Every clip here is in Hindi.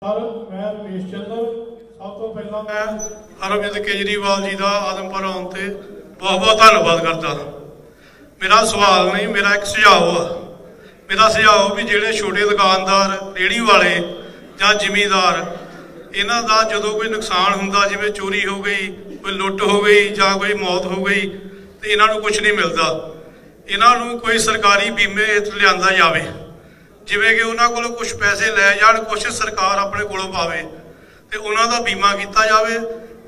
सर मैं रमेश चंद्र सब तो पहला मैं अरविंद केजरीवाल जी का आदमपुर आने से बहुत बहुत धन्यवाद करता। मेरा सवाल नहीं, मेरा एक सुझाव है। मेरा सुझाव भी जोड़े छोटे दुकानदार रेहड़ी वाले या जिमीदार इन्हों का जो कोई नुकसान होंगे, जिमें चोरी हो गई, कोई लुट हो गई या कोई मौत हो गई, तो इन्हों कुछ नहीं मिलता। इन्हों कोई सरकारी बीमे लिया जाए, जिमें कि उन्होंने को कुछ पैसे लै जान, कुछ सरकार अपने को पावे तो उन्होंने बीमा किया जाए।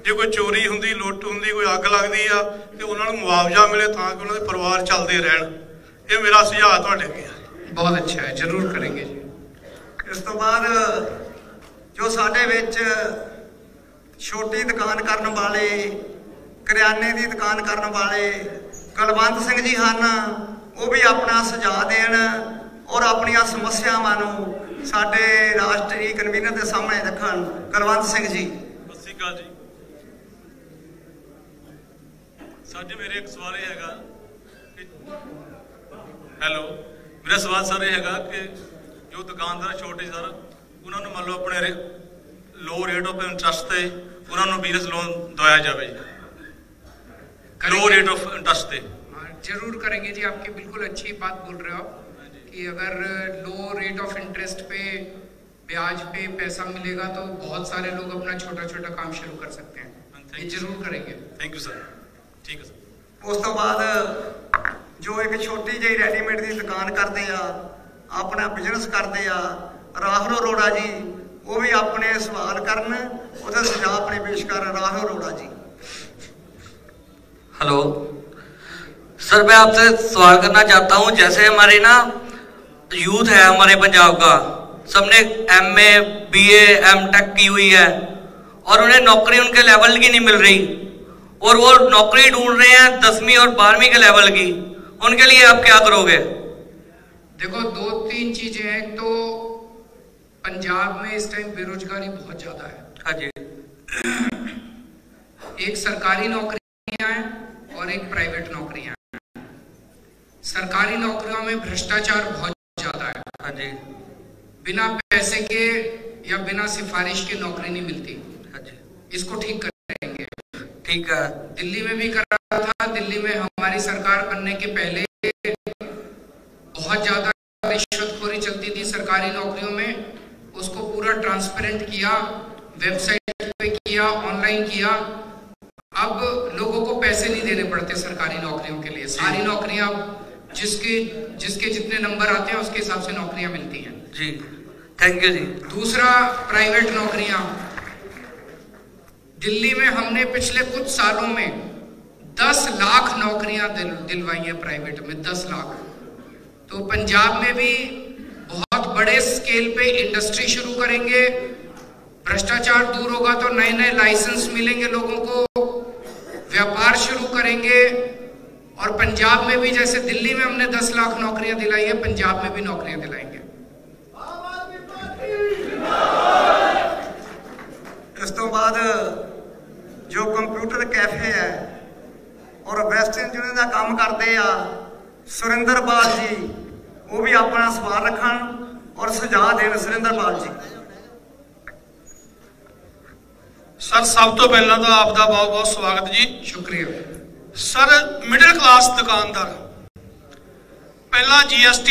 जो कोई चोरी होंगी, लुट होंगी, कोई अग लगती है तो उन्होंने मुआवजा मिले ताकि उन्होंने परिवार चलते रहन। ये मेरा सुझाव तुहाडे अगे है। बहुत अच्छा है, जरूर करेंगे जी। इस तो बाद जो साडे विच छोटी दुकान करने वाले, करियाने की दुकान करने वाले कुलवंत सिंह जी हैं, वो भी अपना सुझाव देन और अपन समस्यावां साडे राष्ट्रीय कन्वीनर के सामने रखन। कुलवंत सिंह जी। सत श्री अकाल जी। साडे मेरे एक सवाल ये है, हेलो, मेरा सवाल सर ये है कि जो दुकानदार छोटे सर उन्होंने मान लो अपने लो रेट ऑफ इंटरस्ट से उन्होंने बिजनेस लोन दवाया जाए, लो रेट ऑफ इंटरस्ट से। जरूर करेंगे जी, आपकी बिल्कुल अच्छी बात बोल रहे हो कि अगर लो रेट ऑफ इंटरेस्ट पे ब्याज पे पैसा मिलेगा तो बहुत सारे लोग अपना छोटा छोटा काम शुरू कर सकते हैं। ये जरूर करेंगे। Thank you sir. ठीक है सर। उस तो बाद जो एक छोटी जी रेडीमेड की दुकान करते हैं, अपना बिजनेस करते हैं, राहुल अरोड़ा जी, वो भी अपने सवाल करन, उहदे सुझाव अपने पेश कर। राहुल अरोड़ा जी। हेलो सर, मैं आपसे सवाल करना चाहता हूँ। जैसे हमारे ना यूथ है हमारे पंजाब का, सबने MA BA M.Tech की हुई है और उन्हें नौकरी उनके लेवल की नहीं मिल रही और वो नौकरी ढूंढ रहे हैं 10वीं और 12वीं के लेवल की। उनके लिए आप क्या करोगे? देखो, दो तीन चीजें हैं। एक तो पंजाब में इस टाइम बेरोजगारी बहुत ज्यादा है। हाँ जी। एक सरकारी नौकरियां हैं और एक प्राइवेट नौकरियां हैं। सरकारी नौकरियों में भ्रष्टाचार बहुत ज्यादा है। हाँ जी। बिना पैसे के या बिना सिफारिश के नौकरी नहीं मिलती। हाँ जी। इसको ठीक करेंगे। ठीक है। दिल्ली में भी करा था। दिल्ली में हमारी सरकार बनने के पहले बहुत ज्यादा रिश्वतखोरी चलती थी सरकारी नौकरियों में। उसको पूरा ट्रांसपेरेंट किया, वेबसाइट पे किया, ऑनलाइन किया। अब लोगों को पैसे नहीं देने पड़ते सरकारी नौकरियों के लिए। सारी नौकरियां जिसके जितने नंबर आते हैं उसके हिसाब से नौकरियां मिलती हैं जी। थैंक यू जी। दूसरा, प्राइवेट नौकरियां। दिल्ली में हमने पिछले कुछ सालों में 10 लाख नौकरियां दिलवाई हैं प्राइवेट में, 10 लाख। तो पंजाब में भी बहुत बड़े स्केल पे इंडस्ट्री शुरू करेंगे। भ्रष्टाचार दूर होगा तो नए नए लाइसेंस मिलेंगे लोगों को, व्यापार शुरू करेंगे। और पंजाब में भी जैसे दिल्ली में हमने 10 लाख नौकरियां दिलाई है, पंजाब में भी नौकरियां दिलाएंगे। इस तो बाद जो कंप्यूटर कैफे है और वेस्टर्न यूनियन का काम करते हैं सुरिंदर पाल जी, वो भी अपना सवाल रखन और सुझाव देन। सुरिंदर पाल जी। सर सब तो पहला तो आपका बहुत बहुत स्वागत जी। शुक्रिया सर। मिडिल क्लास दुकानदार पहला GST,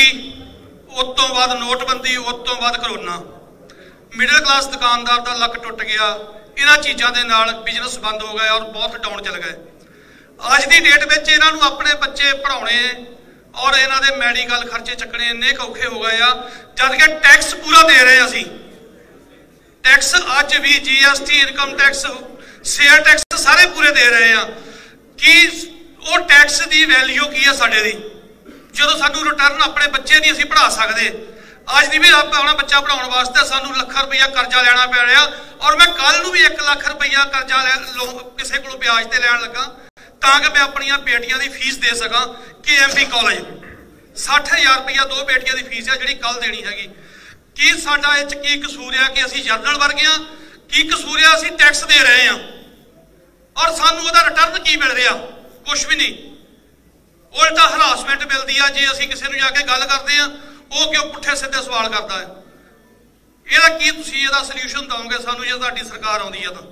उस तो बाद नोटबंदी, उस तो बाद करोना, मिडिल क्लास दुकानदार का लक टुट गया। इन्होंने चीज़ों के नाल बिजनेस बंद हो गया और बहुत डाउन चल गए। अज की डेट में इन्हों अपने बच्चे पढ़ाने और इन्हों के मैडिकल खर्चे चकने इन्ने औखे हो गए आ, जबकि टैक्स पूरा दे रहे असी। टैक्स अज भी GST, income tax, share tax सारे पूरे दे रहे हैं कि वो टैक्स की वैल्यू की है साडे दी, जो सानू रिटर्न अपने बच्चे की असी पढ़ा सकते। अज भी आप अपना बच्चा पढ़ाने वास्ते सानू लाख रुपया कर्जा लेना पै रहा। और मैं कल नूं भी 1 लाख रुपया कर्जा किसी को ब्याज से लैन लगा ताकि मैं अपन बेटियां की फीस दे सका। KMP कॉलेज 60,000 रुपया 2 बेटियां की फीस है जी कल देनी हैगी। कि साडा इह च की कसूर है कि असी जनरल वर्ग हाँ? की कसूर है असी टैक्स दे रहे हैं और सानू उहदा रिटर्न की मिल रहा? कुछ भी नहीं। उल्टा हरासमेंट मिलती है। जे असी किसी नूं जाके गल करते हैं, वो क्यों पुट्ठे सीधे सवाल करता है। ਇਹਦਾ ਕੀ ਤੁਸੀਂ ਇਹਦਾ ਸੋਲੂਸ਼ਨ ਦਵੋਗੇ ਸਾਨੂੰ ਜੇ ਤੁਹਾਡੀ ਸਰਕਾਰ ਆਉਂਦੀ ਹੈ ਤਾਂ?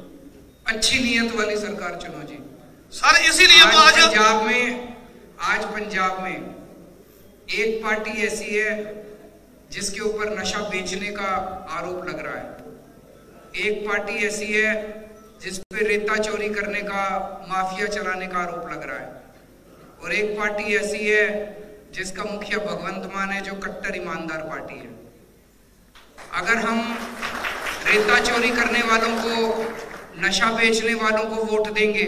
अच्छी नीयत वाली सरकार चुनो जी सर। इसीलिए तो आज पंजाब में एक पार्टी ऐसी है जिसके ऊपर नशा बेचने का आरोप लग रहा है, एक पार्टी ऐसी है जिस पे रेता चोरी करने का, माफिया चलाने का आरोप लग रहा है, और एक पार्टी ऐसी है जिसका मुखिया भगवंत मान है जो कट्टर ईमानदार पार्टी है। अगर हम रेता चोरी करने वालों को, नशा बेचने वालों को वोट देंगे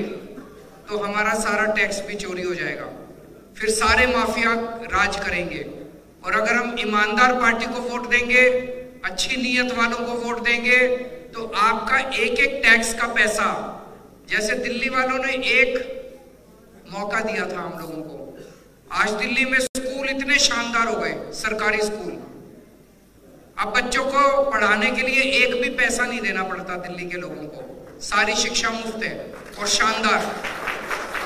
तो हमारा सारा टैक्स भी चोरी हो जाएगा, फिर सारे माफिया राज करेंगे। और अगर हम ईमानदार पार्टी को वोट देंगे, अच्छी नीयत वालों को वोट देंगे, तो आपका एक एक टैक्स का पैसा, जैसे दिल्ली वालों ने एक मौका दिया था हम लोगों को, आज दिल्ली में स्कूल इतने शानदार हो गए, सरकारी स्कूल, अब बच्चों को पढ़ाने के लिए एक भी पैसा नहीं देना पड़ता दिल्ली के लोगों को, सारी शिक्षा मुफ्त है और शानदार।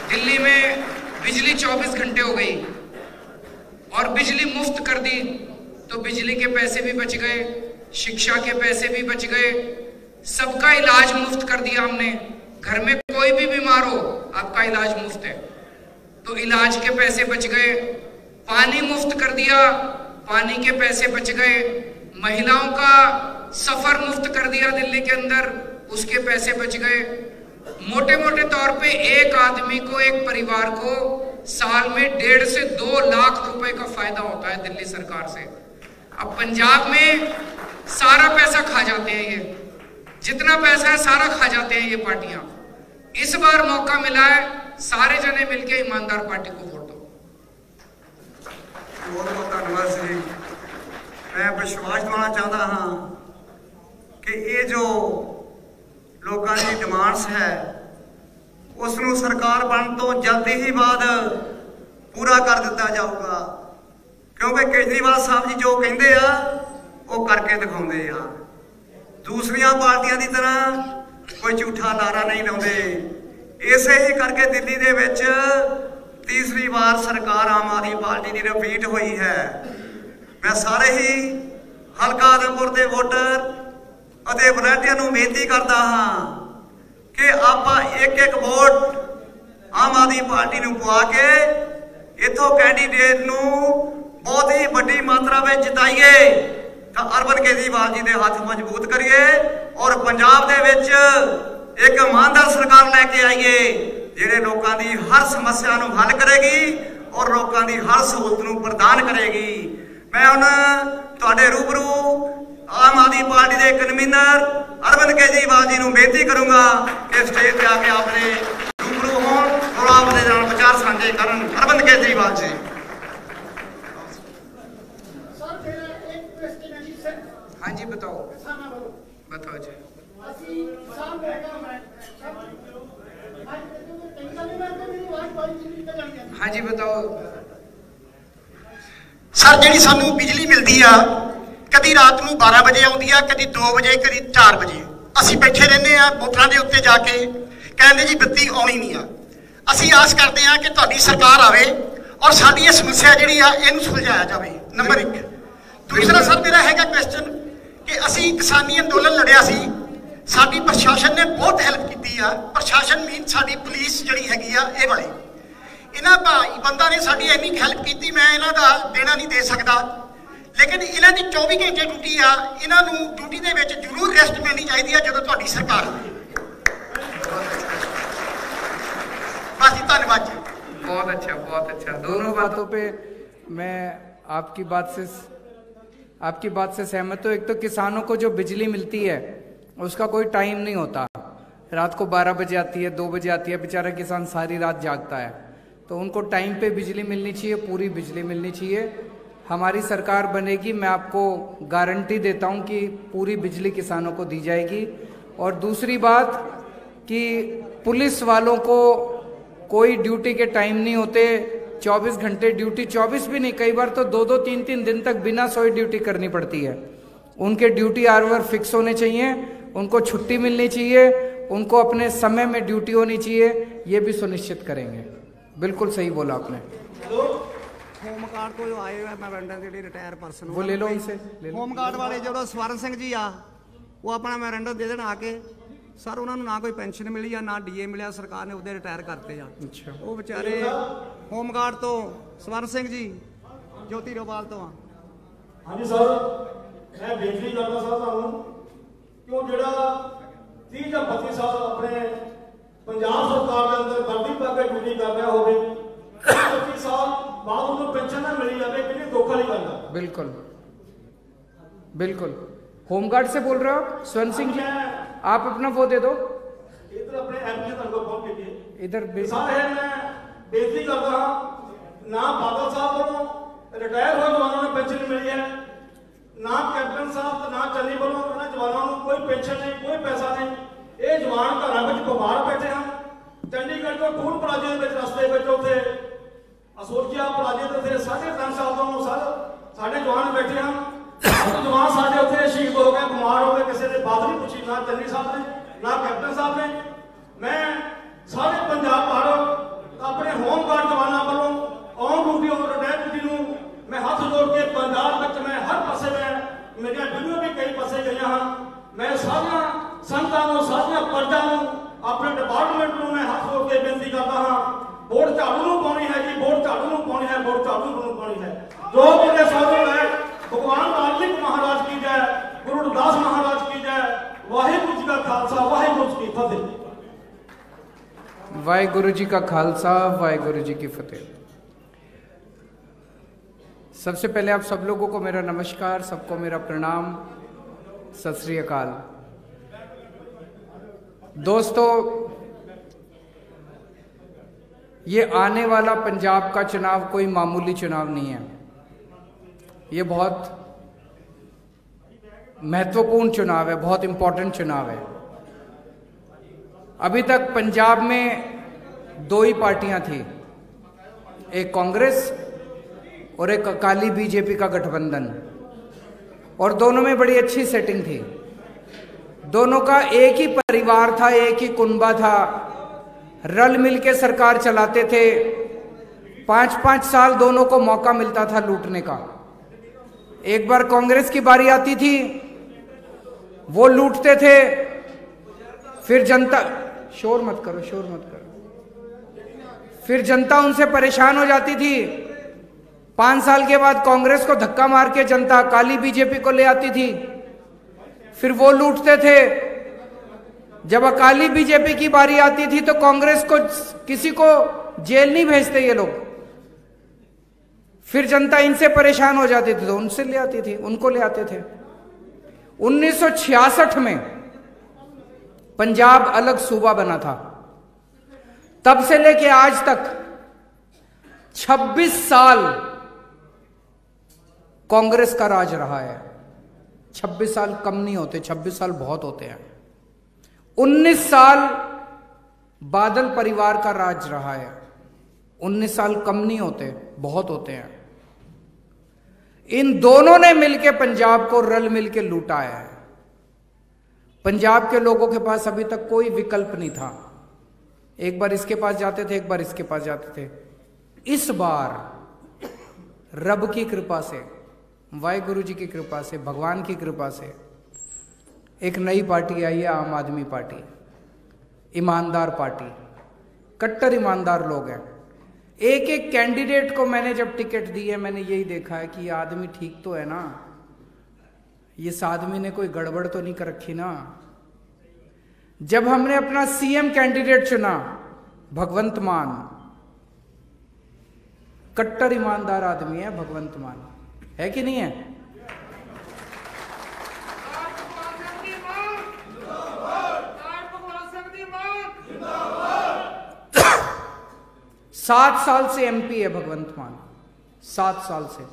दिल्ली में बिजली 24 घंटे हो गई और बिजली मुफ्त कर दी, तो बिजली के पैसे भी बच गए, शिक्षा के पैसे भी बच गए, सबका इलाज मुफ्त कर दिया हमने। घर में कोई भी बीमार हो आपका इलाज मुफ्त है, तो इलाज के पैसे बच गए। पानी मुफ्त कर दिया, पानी के पैसे बच गए। महिलाओं का सफर मुफ्त कर दिया दिल्ली के अंदर, उसके पैसे बच गए। मोटे मोटे तौर पे एक आदमी को, एक परिवार को साल में 1.5 से 2 लाख रुपए का फायदा होता है दिल्ली सरकार से। अब पंजाब में सारा पैसा खा जाते हैं, ये जितना पैसा है सारा खा जाते हैं ये पार्टियां। इस बार मौका मिला है, सारे जने मिलके ईमानदार पार्टी को वोट दो। बहुत बहुत धन्यवाद जी। मैं विश्वास दिलाना चाहता हाँ कि ये जो लोगों की डिमांड्स है उसनों सरकार बन तो जल्दी ही बाद पूरा कर दिता जाऊगा, क्योंकि केजरीवाल साहब जी जो कहते आ वो करके दिखाते आ। दूसरिया पार्टियां की तरह कोई झूठा नारा नहीं लाते। इसे ही करके दिल्ली दे विच तीसरी बार सरकार आम आदमी पार्टी की रिपीट हुई है। मैं सारे ही हल्का आदमपुर के वोटर और वलंटियर को बेनती करता हाँ कि आप एक एक वोट आम आदमी पार्टी को पवा के इथों कैंडीडेट को बहुत ही बड़ी मात्रा में जिताइए, तो अरविंद केजरीवाल जी के हाथ मजबूत करिए और पंजाब दे विच एक ईमानदार सरकार लैके आइए जिहड़े लोगों की हर समस्या को हल करेगी और लोगों की हर सहूलत को प्रदान करेगी। मैं हुण तुहाडे रूबरू आम आदमी पार्टी के कन्वीनर अरविंद केजरीवाल जी को बेनती करूंगा कि स्टेज पे आके आपने रूबरू हों और आपने विचार साझे करन। अरविंद केजरीवाल जी। हाँ जी बताओ, बताओ जी। हाँ जी बताओ। सर जी सानू बिजली मिलती आ कभी रात को 12 बजे आती है, कभी 2 बजे, कभी 4 बजे। असी बैठे रहने मोटरां के उत्ते जाके कहते जी बत्ती आनी नहीं आ। असी आस करते हैं कि तुहाडी सरकार आवे और साडी ये समस्या जी इहनूं सुलझाया जाए, नंबर 1। दूसरा सर मेरा है क्वेश्चन कि असी किसानी अंदोलन लड़िया सी, साडी प्रशासन ने बहुत हेल्प की है। प्रशासन मीन साडी पुलिस जी हैगी आ ये वाली, इन्हां भाई बंदा ने साडी इन्नी हेल्प की, मैं इन्हां दा देना नहीं दे सकता, लेकिन इन्हां दी 24 घंटे ड्यूटी आ, इन्हां नूं ड्यूटी दे विच जरूर रेस्ट मिलनी चाहिए जदों तुहाडी सरकार आवे। बस जी, धन्यवाद जी। बहुत अच्छा, बहुत अच्छा। दोनों बातों पे मैं आपकी बात से सहमत हूँ। एक तो किसानों को जो बिजली मिलती है उसका कोई टाइम नहीं होता, रात को 12 बजे आती है, 2 बजे आती है, बेचारा किसान सारी रात जागता है, तो उनको टाइम पे बिजली मिलनी चाहिए, पूरी बिजली मिलनी चाहिए। हमारी सरकार बनेगी, मैं आपको गारंटी देता हूँ कि पूरी बिजली किसानों को दी जाएगी। और दूसरी बात कि पुलिस वालों को कोई ड्यूटी के टाइम नहीं होते, 24 घंटे ड्यूटी, 24 भी नहीं, कई बार तो 2-2, 3-3 दिन तक बिना सोए ड्यूटी करनी पड़ती है। उनके ड्यूटी आवर फिक्स होने चाहिए, उनको छुट्टी मिलनी चाहिए, उनको अपने समय में ड्यूटी होनी चाहिए, ये भी सुनिश्चित करेंगे। बिल्कुल सही बोला आपने। ਹੋਮਗਾਰਡ ਤੋਂ ਜੋ ਆਏ ਹੋਏ ਮੈਮੋਰੈਂਡਮ ਜਿਹੜੇ ਰਿਟਾਇਰ ਪਰਸਨ वो ले लो उनसे, ले लो। ਹੋਮਗਾਰਡ ਵਾਲੇ ਜਿਹੜਾ ਸਵਰਨ ਸਿੰਘ ਜੀ ਆ ਉਹ ਆਪਣਾ ਮੈਮੋਰੈਂਡਮ ਦੇ ਦੇਣ ਆ ਕੇ। ਸਰ ਉਹਨਾਂ ਨੂੰ ਨਾ ਕੋਈ ਪੈਨਸ਼ਨ ਮਿਲੀ ਆ ਨਾ ਡੀਏ ਮਿਲਿਆ, ਸਰਕਾਰ ਨੇ ਉਹਦੇ ਰਿਟਾਇਰ ਕਰਤੇ ਆ। अच्छा, ਉਹ ਵਿਚਾਰੇ ਹੋਮਗਾਰਡ ਤੋਂ ਸਵਰਨ ਸਿੰਘ ਜੀ ਜੋਤੀ ਰੋਵਾਲ ਤੋਂ ਆ। ਹਾਂਜੀ ਸਰ, ਮੈਂ ਬੇਨਤੀ ਕਰਦਾ ਸਰ ਤੁਹਾਨੂੰ ਕਿ ਉਹ ਜਿਹੜਾ 30 ਜਾਂ 32 ਸਾਲ ਆਪਣੇ ਪੰਜਾਬ ਸਰਕਾਰ ਦੇ ਅੰਦਰ ਵਰਦੀ ਪਾ ਕੇ ਡਿਊਟੀ ਕਰ ਰਿਹਾ ਹੋਵੇ, 25 ਸਾਲ ਬਾਅਦ ਉਹਨੂੰ ਪੈਨਸ਼ਨ ਨਾ ਮਿਲੀ ਜਾਵੇ, ਕਿੰਨੀ ਦੁੱਖ वाली ਗੱਲ ਹੈ। बिल्कुल बिल्कुल। होमगार्ड से बोल रहे हो आप स्वर्ण सिंह जी? आप अपना वो दे दो इधर अपने एमपी तक फोन कीजिए। इधर। सर है मैं बेनती करता हाँ, ना बादल साहब को रिटायर हुए जवानों ने पेंशन मिली है, ना कैप्टन साहब ना चन्नी वालों ने जवानों को कोई पेंशन नहीं, कोई पैसा नहीं। ये जवान घर में बीमार बैठे हैं। चंडीगढ़ को टूल प्लाजे रस्ते उत्थे असोचिया प्लाजे थे 3.5 साल तो सर साढ़े जवान बैठे हैं। जवान साढ़े उत्थे शहीद हो गए, बीमार हो गए, किसी ने बात नहीं पूछी, ना चन्नी साहब ने ना कैप्टन साहब ने। मैं सारे पंजाब भर अपने होमगार्ड जवानों वालों ऑन ड्यूटी और रिटायर ड्यूटी ਨੂੰ मैं हाथ जोड़ के पंजाब ਵਿੱਚ मैं हर पासे में मेरिया वीडियो भी कई पासे गई हाँ। मैं सारिया संघां ਨੂੰ सारिया परजां ਨੂੰ अपने डिपार्टमेंट ਨੂੰ मैं हाथ जोड़ के बेनती करता हाँ, वोट झाड़ू ਨੂੰ पानी है जी, वोट झाड़ू ਨੂੰ पानी है, वोट झाड़ू ਨੂੰ पानी है। जो मेरे साधु है भगवान वाल्मीकि महाराज की जय, गुरु रविदास महाराज की जय। वाहिगुरु जी का खालसा, वाहिगुरु जी की फतेह। वाहिगुरु जी का खालसा, वाहिगुरु जी की फतेह। सबसे पहले आप सब लोगों को मेरा नमस्कार, सबको मेरा प्रणाम, सत श्री अकाल। दोस्तों, ये आने वाला पंजाब का चुनाव कोई मामूली चुनाव नहीं है। ये बहुत महत्वपूर्ण चुनाव है, बहुत इंपॉर्टेंट चुनाव है। अभी तक पंजाब में 2 ही पार्टियां थी, एक कांग्रेस और एक अकाली बीजेपी का गठबंधन, और दोनों में बड़ी अच्छी सेटिंग थी। दोनों का एक ही परिवार था, एक ही कुनबा था, रल मिल के सरकार चलाते थे। 5-5 साल दोनों को मौका मिलता था लूटने का। एक बार कांग्रेस की बारी आती थी, वो लूटते थे, फिर जनता, शोर मत करो, शोर मत करो, फिर जनता उनसे परेशान हो जाती थी। 5 साल के बाद कांग्रेस को धक्का मार के जनता अकाली बीजेपी को ले आती थी, फिर वो लूटते थे। जब अकाली बीजेपी की बारी आती थी तो कांग्रेस को किसी को जेल नहीं भेजते ये लोग, फिर जनता इनसे परेशान हो जाती थी तो उनसे ले आती थी, उनको ले आते थे। 1966 में पंजाब अलग सूबा बना था, तब से लेके आज तक 26 साल कांग्रेस का राज रहा है। 26 साल कम नहीं होते, 26 साल बहुत होते हैं। 19 साल बादल परिवार का राज रहा है। 19 साल कम नहीं होते, बहुत होते हैं। इन दोनों ने मिलकर पंजाब को रल मिलकर लूटा है। पंजाब के लोगों के पास अभी तक कोई विकल्प नहीं था, एक बार इसके पास जाते थे, एक बार इसके पास जाते थे। इस बार रब की कृपा से, वाहिगुरु जी की कृपा से, भगवान की कृपा से एक नई पार्टी आई है, आम आदमी पार्टी। ईमानदार पार्टी, कट्टर ईमानदार लोग हैं। एक एक कैंडिडेट को मैंने जब टिकट दी है, मैंने यही देखा है कि ये आदमी ठीक तो है ना, ये इस आदमी ने कोई गड़बड़ तो नहीं कर रखी ना। जब हमने अपना सीएम कैंडिडेट चुना, भगवंत मान, कट्टर ईमानदार आदमी है भगवंत मान, है कि नहीं है? 7 साल से एमपी है भगवंत मान, 7 साल से।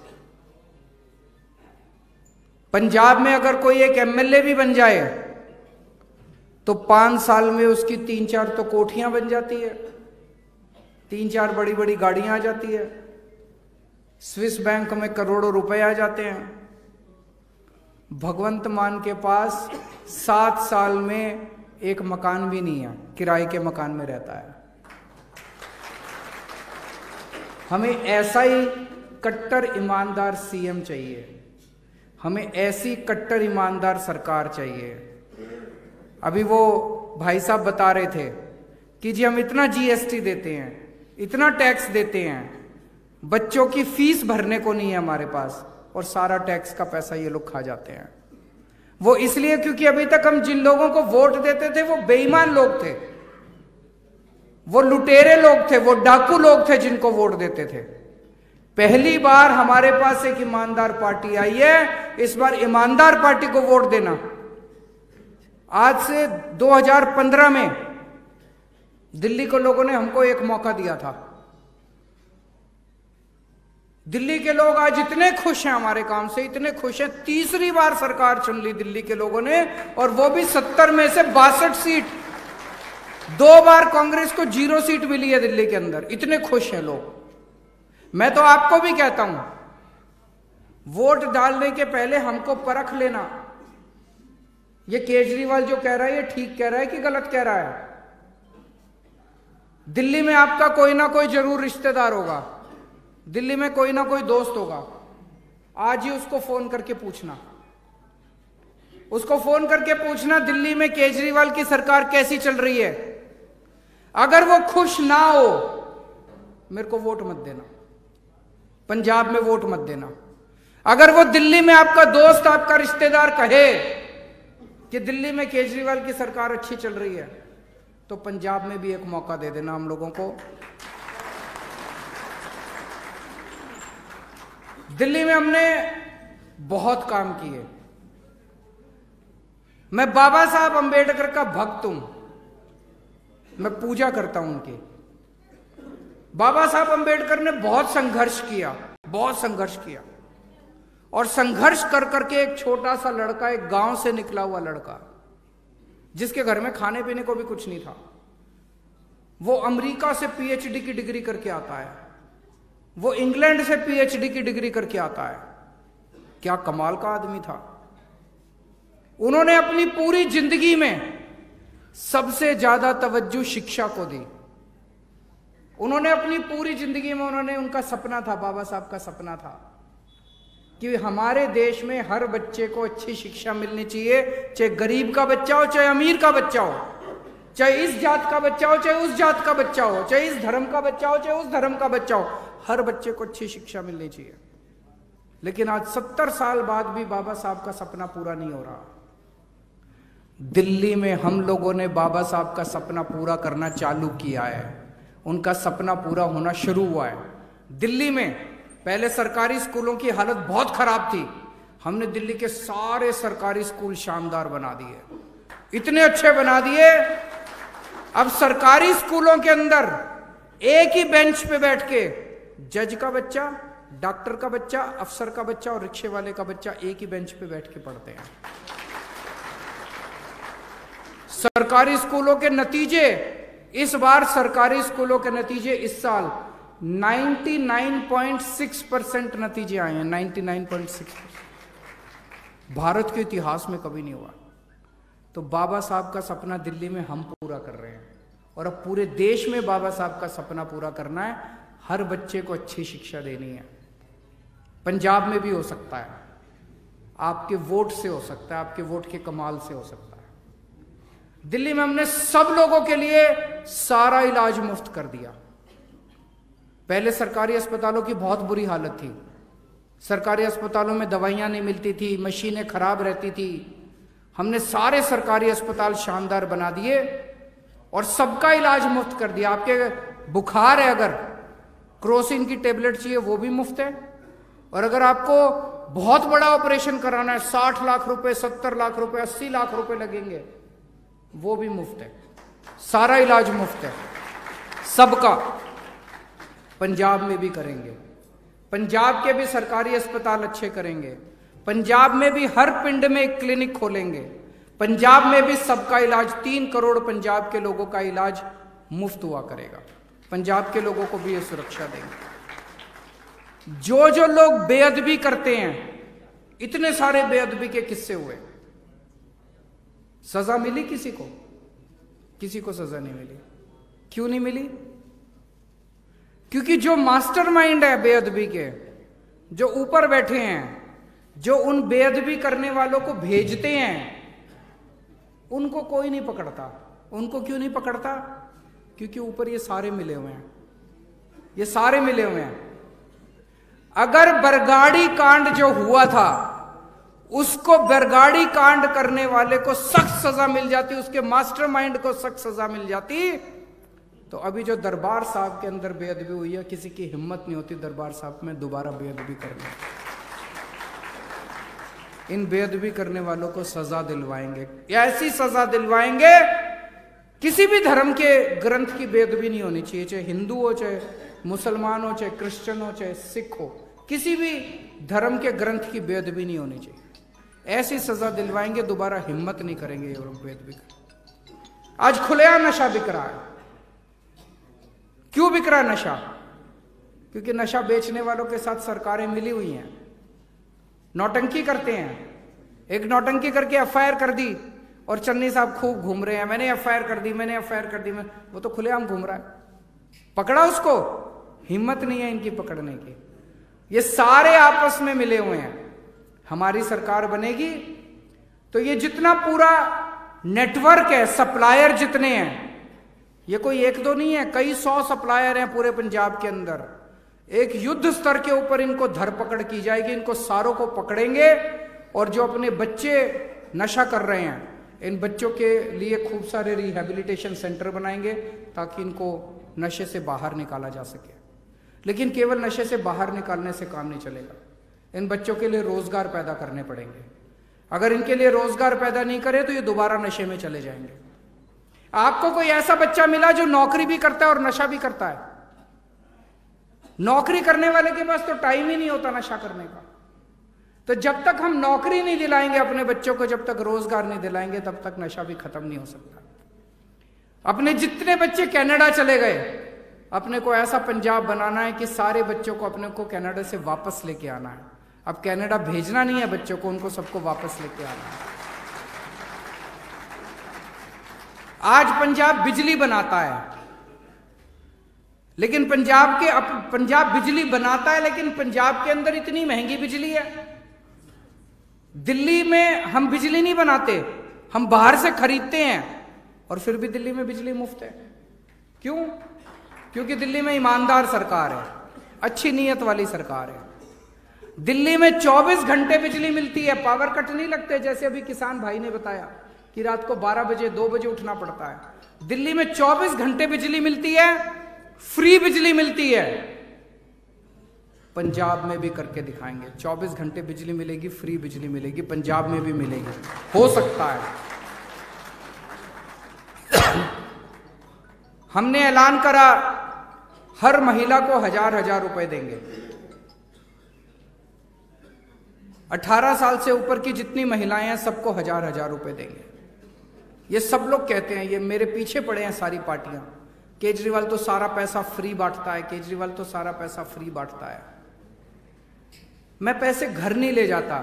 पंजाब में अगर कोई एक एमएलए भी बन जाए तो 5 साल में उसकी 3-4 तो कोठियां बन जाती है, 3-4 बड़ी बड़ी गाड़ियां आ जाती है, स्विस बैंक में करोड़ों रुपए आ जाते हैं। भगवंत मान के पास 7 साल में एक मकान भी नहीं है, किराए के मकान में रहता है। हमें ऐसा ही कट्टर ईमानदार सीएम चाहिए, हमें ऐसी कट्टर ईमानदार सरकार चाहिए। अभी वो भाई साहब बता रहे थे कि जी हम इतना जीएसटी देते हैं, इतना टैक्स देते हैं, बच्चों की फीस भरने को नहीं है हमारे पास, और सारा टैक्स का पैसा ये लोग खा जाते हैं। वो इसलिए क्योंकि अभी तक हम जिन लोगों को वोट देते थे वो बेईमान लोग थे, वो लुटेरे लोग थे, वो डाकू लोग थे जिनको वोट देते थे। पहली बार हमारे पास एक ईमानदार पार्टी आई है, इस बार ईमानदार पार्टी को वोट देना। आज से 2015 में दिल्ली को लोगों ने हमको एक मौका दिया था। दिल्ली के लोग आज इतने खुश हैं हमारे काम से, इतने खुश हैं, तीसरी बार सरकार चुन ली दिल्ली के लोगों ने, और वो भी 70 में से 62 सीट। 2 बार कांग्रेस को 0 सीट मिली है दिल्ली के अंदर, इतने खुश हैं लोग। मैं तो आपको भी कहता हूं, वोट डालने के पहले हमको परख लेना, ये केजरीवाल जो कह रहा है ये ठीक कह रहा है कि गलत कह रहा है। दिल्ली में आपका कोई ना कोई जरूर रिश्तेदार होगा, दिल्ली में कोई ना कोई दोस्त होगा, आज ही उसको फोन करके पूछना, उसको फोन करके पूछना दिल्ली में केजरीवाल की सरकार कैसी चल रही है। अगर वो खुश ना हो, मेरे को वोट मत देना, पंजाब में वोट मत देना। अगर वो दिल्ली में आपका दोस्त, आपका रिश्तेदार कहे कि दिल्ली में केजरीवाल की सरकार अच्छी चल रही है, तो पंजाब में भी एक मौका दे देना हम लोगों को। दिल्ली में हमने बहुत काम किए। मैं बाबा साहब अंबेडकर का भक्त हूं, मैं पूजा करता हूं उनकी। बाबा साहब अंबेडकर ने बहुत संघर्ष किया, बहुत संघर्ष किया, और संघर्ष कर करके एक छोटा सा लड़का, एक गांव से निकला हुआ लड़का, जिसके घर में खाने पीने को भी कुछ नहीं था, वो अमेरिका से पीएचडी की डिग्री करके आता है, वो इंग्लैंड से पीएचडी की डिग्री करके आता है। क्या कमाल का आदमी था। उन्होंने अपनी पूरी जिंदगी में सबसे ज्यादा तवज्जो शिक्षा को दी। उन्होंने अपनी पूरी जिंदगी में, उनका सपना था, बाबा साहब का सपना था कि हमारे देश में हर बच्चे को अच्छी शिक्षा मिलनी चाहिए, चाहे गरीब का बच्चा हो, चाहे अमीर का बच्चा हो, चाहे इस जात का बच्चा हो, चाहे उस जात का बच्चा हो, चाहे इस धर्म का बच्चा हो, चाहे उस धर्म का बच्चा हो, हर बच्चे को अच्छी शिक्षा मिलनी चाहिए। लेकिन आज 70 साल बाद भी बाबा साहब का सपना पूरा नहीं हो रहा। दिल्ली में हम लोगों ने बाबा साहब का सपना पूरा करना चालू किया है, उनका सपना पूरा होना शुरू हुआ है। दिल्ली में पहले सरकारी स्कूलों की हालत बहुत खराब थी, हमने दिल्ली के सारे सरकारी स्कूल शानदार बना दिए, इतने अच्छे बना दिए। अब सरकारी स्कूलों के अंदर एक ही बेंच पे बैठ के जज का बच्चा, डॉक्टर का बच्चा, अफसर का बच्चा और रिक्शे वाले का बच्चा एक ही बेंच पे बैठ के पढ़ते हैं। सरकारी स्कूलों के नतीजे, इस बार सरकारी स्कूलों के नतीजे इस साल 99.6% नतीजे आए हैं, 99.6%। भारत के इतिहास में कभी नहीं हुआ। तो बाबा साहब का सपना दिल्ली में हम पूरा कर रहे हैं, और अब पूरे देश में बाबा साहब का सपना पूरा करना है। हर बच्चे को अच्छी शिक्षा देनी है। पंजाब में भी हो सकता है, आपके वोट से हो सकता है, आपके वोट के कमाल से हो सकता है। दिल्ली में हमने सब लोगों के लिए सारा इलाज मुफ्त कर दिया। पहले सरकारी अस्पतालों की बहुत बुरी हालत थी, सरकारी अस्पतालों में दवाइयां नहीं मिलती थी, मशीनें खराब रहती थी। हमने सारे सरकारी अस्पताल शानदार बना दिए और सबका इलाज मुफ्त कर दिया। आपके बुखार है, अगर क्रोसिन की टेबलेट चाहिए वो भी मुफ्त है, और अगर आपको बहुत बड़ा ऑपरेशन कराना है, 60 लाख रुपए, 70 लाख रुपए, 80 लाख रुपए लगेंगे, वो भी मुफ्त है। सारा इलाज मुफ्त है सबका। पंजाब में भी करेंगे, पंजाब के भी सरकारी अस्पताल अच्छे करेंगे, पंजाब में भी हर पिंड में एक क्लिनिक खोलेंगे, पंजाब में भी सबका इलाज, 3 करोड़ पंजाब के लोगों का इलाज मुफ्त हुआ करेगा। पंजाब के लोगों को भी ये सुरक्षा देंगे। जो जो लोग बेअदबी करते हैं, इतने सारे बेअदबी के किस्से हुए, सजा मिली किसी को? किसी को सजा नहीं मिली। क्यों नहीं मिली? क्योंकि जो मास्टरमाइंड है बेअदबी के, जो ऊपर बैठे हैं, जो उन बेअदबी करने वालों को भेजते हैं, उनको कोई नहीं पकड़ता। उनको क्यों नहीं पकड़ता? क्योंकि ऊपर ये सारे मिले हुए हैं, ये सारे मिले हुए हैं। अगर बरगाड़ी कांड जो हुआ था, उसको बरगाड़ी कांड करने वाले को सख्त सजा मिल जाती, उसके मास्टरमाइंड को सख्त सजा मिल जाती, तो अभी जो दरबार साहब के अंदर बेअदबी हुई है, किसी की हिम्मत नहीं होती दरबार साहब में दोबारा बेअदबी करने। इन बेअदबी करने वालों को सजा दिलवाएंगे, ऐसी सजा दिलवाएंगे, किसी भी धर्म के ग्रंथ की बेअदबी नहीं होनी चाहिए, चाहे हिंदू हो, चाहे मुसलमान हो, चाहे क्रिश्चियन हो, चाहे सिख हो, किसी भी धर्म के ग्रंथ की बेअदबी नहीं होनी चाहिए। ऐसी सजा दिलवाएंगे, दोबारा हिम्मत नहीं करेंगे ये लोग बेअदबी कर। आज खुलेआम नशा बिक रहा है। क्यों बिक रहा है नशा? क्योंकि नशा बेचने वालों के साथ सरकारें मिली हुई हैं, नौटंकी करते हैं। एक नौटंकी करके एफआईआर कर दी और चन्नी साहब खूब घूम रहे हैं, मैंने एफआईआर कर दी, मैंने एफआईआर कर दी। वो तो खुलेआम घूम रहा है, पकड़ा उसको? हिम्मत नहीं है इनकी पकड़ने की। ये सारे आपस में मिले हुए हैं। हमारी सरकार बनेगी तो ये जितना पूरा नेटवर्क है, सप्लायर जितने हैं, ये कोई एक दो नहीं है, कई 100 सप्लायर हैं पूरे पंजाब के अंदर। एक युद्ध स्तर के ऊपर इनको धरपकड़ की जाएगी, इनको सारों को पकड़ेंगे और जो अपने बच्चे नशा कर रहे हैं, इन बच्चों के लिए खूब सारे रिहैबिलिटेशन सेंटर बनाएंगे ताकि इनको नशे से बाहर निकाला जा सके। लेकिन केवल नशे से बाहर निकालने से काम नहीं चलेगा, इन बच्चों के लिए रोजगार पैदा करने पड़ेंगे। अगर इनके लिए रोजगार पैदा नहीं करे तो ये दोबारा नशे में चले जाएंगे। आपको कोई ऐसा बच्चा मिला जो नौकरी भी करता है और नशा भी करता है? नौकरी करने वाले के पास तो टाइम ही नहीं होता नशा करने का। तो जब तक हम नौकरी नहीं दिलाएंगे अपने बच्चों को, जब तक रोजगार नहीं दिलाएंगे, तब तक नशा भी खत्म नहीं हो सकता। अपने जितने बच्चे कनाडा चले गए, अपने को ऐसा पंजाब बनाना है कि सारे बच्चों को अपने को कनाडा से वापस लेके आना है। अब कनाडा भेजना नहीं है बच्चों को, उनको सबको वापस लेके आना है। आज पंजाब बिजली बनाता है, लेकिन पंजाब बिजली बनाता है, लेकिन पंजाब के अंदर इतनी महंगी बिजली है। दिल्ली में हम बिजली नहीं बनाते, हम बाहर से खरीदते हैं, और फिर भी दिल्ली में बिजली मुफ्त है। क्यों? क्योंकि दिल्ली में ईमानदार सरकार है, अच्छी नीयत वाली सरकार है। दिल्ली में 24 घंटे बिजली मिलती है, पावर कट नहीं लगते, जैसे अभी किसान भाई ने बताया कि रात को 12 बजे 2 बजे उठना पड़ता है। दिल्ली में 24 घंटे बिजली मिलती है, फ्री बिजली मिलती है। पंजाब में भी करके दिखाएंगे, 24 घंटे बिजली मिलेगी, फ्री बिजली मिलेगी, पंजाब में भी मिलेगी, हो सकता है। हमने ऐलान करा हर महिला को 1000 रुपए देंगे। 18 साल से ऊपर की जितनी महिलाएं हैं सबको 1000 रुपए देंगे। ये सब लोग कहते हैं, ये मेरे पीछे पड़े हैं सारी पार्टियां, केजरीवाल तो सारा पैसा फ्री बांटता है, केजरीवाल तो सारा पैसा फ्री बांटता है। मैं पैसे घर नहीं ले जाता,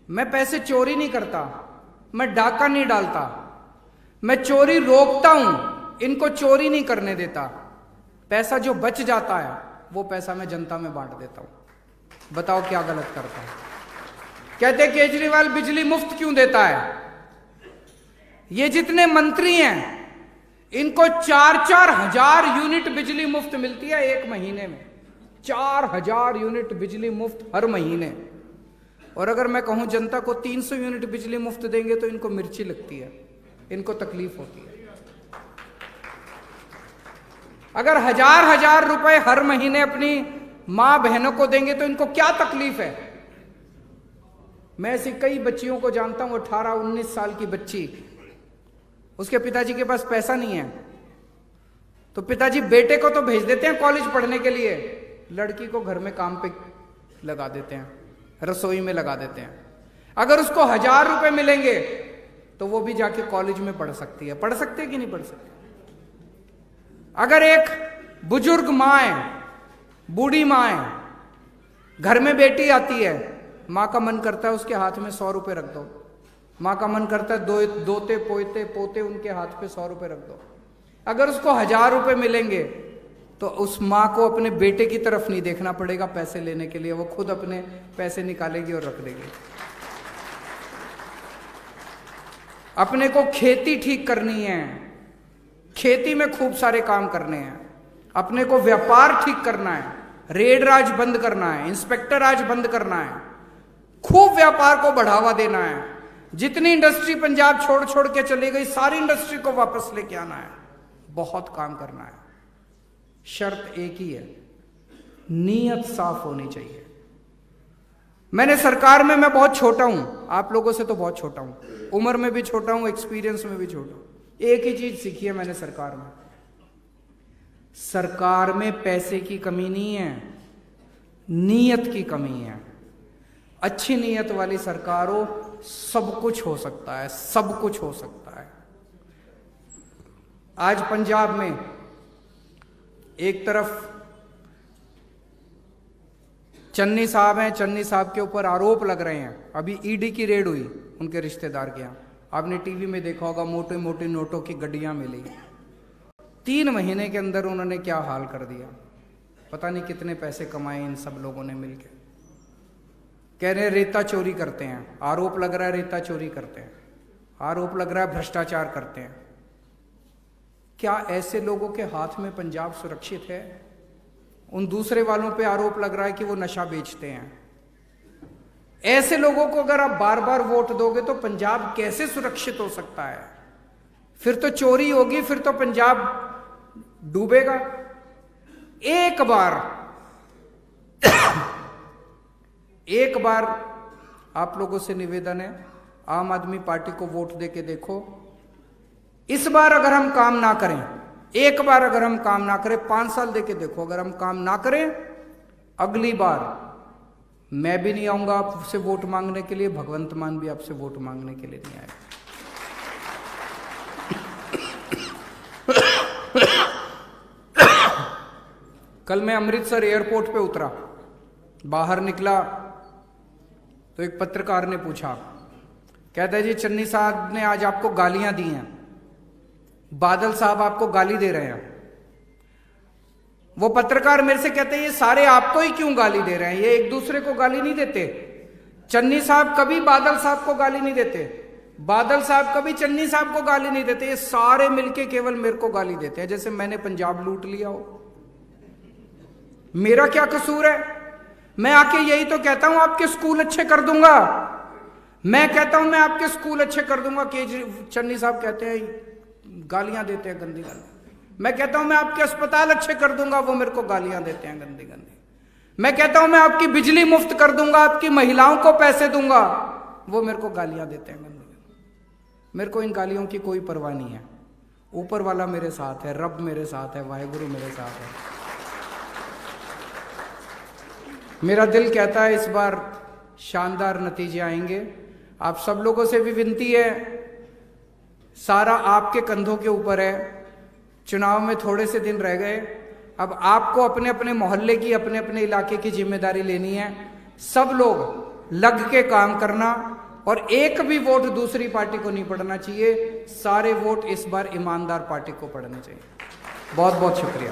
मैं पैसे चोरी नहीं करता, मैं डाका नहीं डालता, मैं चोरी रोकता हूं, इनको चोरी नहीं करने देता। पैसा जो बच जाता है वो पैसा मैं जनता में बांट देता हूं। बताओ क्या गलत करता है? कहते केजरीवाल बिजली मुफ्त क्यों देता है? ये जितने मंत्री हैं इनको 4-4 हजार यूनिट बिजली मुफ्त मिलती है एक महीने में। 4000 यूनिट बिजली मुफ्त हर महीने। और अगर मैं कहूं जनता को 300 यूनिट बिजली मुफ्त देंगे तो इनको मिर्ची लगती है, इनको तकलीफ होती है। अगर 1000 रुपए हर महीने अपनी मां बहनों को देंगे तो इनको क्या तकलीफ है? मैं ऐसी कई बच्चियों को जानता हूं, 18-19 साल की बच्ची, उसके पिताजी के पास पैसा नहीं है तो पिताजी बेटे को तो भेज देते हैं कॉलेज पढ़ने के लिए, लड़की को घर में काम पे लगा देते हैं, रसोई में लगा देते हैं। अगर उसको 1000 रुपए मिलेंगे तो वो भी जाके कॉलेज में पढ़ सकती है। पढ़ सकती है कि नहीं पढ़ सकती? अगर एक बुजुर्ग माँ है, बूढ़ी माँ है, घर में बेटी आती है, माँ का मन करता है उसके हाथ में 100 रुपए रख दो, माँ का मन करता है दोते पोते उनके हाथ पे 100 रुपए रख दो। अगर उसको 1000 रुपए मिलेंगे तो उस माँ को अपने बेटे की तरफ नहीं देखना पड़ेगा पैसे लेने के लिए, वो खुद अपने पैसे निकालेगी और रख देगी। अपने को खेती ठीक करनी है, खेती में खूब सारे काम करने हैं। अपने को व्यापार ठीक करना है, रेड राज बंद करना है, इंस्पेक्टर राज बंद करना है, खूब व्यापार को बढ़ावा देना है। जितनी इंडस्ट्री पंजाब छोड़ छोड़ के चली गई, सारी इंडस्ट्री को वापस लेके आना है। बहुत काम करना है। शर्त एक ही है, नीयत साफ होनी चाहिए। मैंने सरकार में, मैं बहुत छोटा हूं, आप लोगों से तो बहुत छोटा हूं, उम्र में भी छोटा हूं, एक्सपीरियंस में भी छोटा हूं। एक ही चीज सीखी है मैंने सरकार में, सरकार में पैसे की कमी नहीं है, नीयत की कमी है। अच्छी नीयत वाली सरकार हो, सब कुछ हो सकता है, सब कुछ हो सकता है। आज पंजाब में एक तरफ चन्नी साहब हैं, चन्नी साहब के ऊपर आरोप लग रहे हैं। अभी ईडी की रेड हुई उनके रिश्तेदार के यहाँ, आपने टीवी में देखा होगा, मोटे मोटे नोटों की गड्डियां मिली। 3 महीने के अंदर उन्होंने क्या हाल कर दिया, पता नहीं कितने पैसे कमाए इन सब लोगों ने मिलकर। कह रहे रेता चोरी करते हैं, आरोप लग रहा है रेता चोरी करते हैं, आरोप लग रहा है भ्रष्टाचार करते हैं। क्या ऐसे लोगों के हाथ में पंजाब सुरक्षित है? उन दूसरे वालों पे आरोप लग रहा है कि वो नशा बेचते हैं। ऐसे लोगों को अगर आप बार बार वोट दोगे तो पंजाब कैसे सुरक्षित हो सकता है? फिर तो चोरी होगी, फिर तो पंजाब डूबेगा। एक बार आप लोगों से निवेदन है, आम आदमी पार्टी को वोट देके देखो। इस बार अगर हम काम ना करें, एक बार अगर हम काम ना करें, 5 साल देके देखो, अगर हम काम ना करें, अगली बार मैं भी नहीं आऊंगा आपसे वोट मांगने के लिए, भगवंत मान भी आपसे वोट मांगने के लिए नहीं आएगा। कल मैं अमृतसर एयरपोर्ट पे उतरा, बाहर निकला तो एक पत्रकार ने पूछा, कहता है जी चन्नी साहब ने आज आपको गालियां दी हैं, बादल साहब आपको गाली दे रहे हैं। वो पत्रकार मेरे से कहते हैं ये सारे आपको ही क्यों गाली दे रहे हैं, ये एक दूसरे को गाली नहीं देते। चन्नी साहब कभी बादल साहब को गाली नहीं देते, बादल साहब कभी चन्नी साहब को गाली नहीं देते, ये सारे मिलके केवल मेरे को गाली देते हैं, जैसे मैंने पंजाब लूट लिया हो। मेरा क्या कसूर है? मैं आके यही तो कहता हूं आपके स्कूल अच्छे कर दूंगा, मैं कहता हूं मैं आपके स्कूल अच्छे कर दूंगा, चन्नी साहब कहते हैं गालियां देते हैं गंदी गंदी। मैं कहता हूं मैं आपके अस्पताल अच्छे कर दूंगा, वो मेरे को गालियां देते हैं गंदी गंदी। मैं कहता हूं मैं आपकी बिजली मुफ्त कर दूंगा, आपकी महिलाओं को पैसे दूंगा, वो मेरे को गालियां देते हैं गंदी गंदी। मेरे को इन गालियों की कोई परवाह नहीं है। ऊपर वाला मेरे साथ है, रब मेरे साथ है, वाहेगुरु मेरे साथ है। मेरा दिल कहता है इस बार शानदार नतीजे आएंगे। आप सब लोगों से भी विनती है, सारा आपके कंधों के ऊपर है। चुनाव में थोड़े से दिन रह गए, अब आपको अपने अपने मोहल्ले की, अपने अपने इलाके की जिम्मेदारी लेनी है। सब लोग लग के काम करना, और एक भी वोट दूसरी पार्टी को नहीं पड़ना चाहिए। सारे वोट इस बार ईमानदार पार्टी को पड़ने चाहिए। बहुत बहुत शुक्रिया।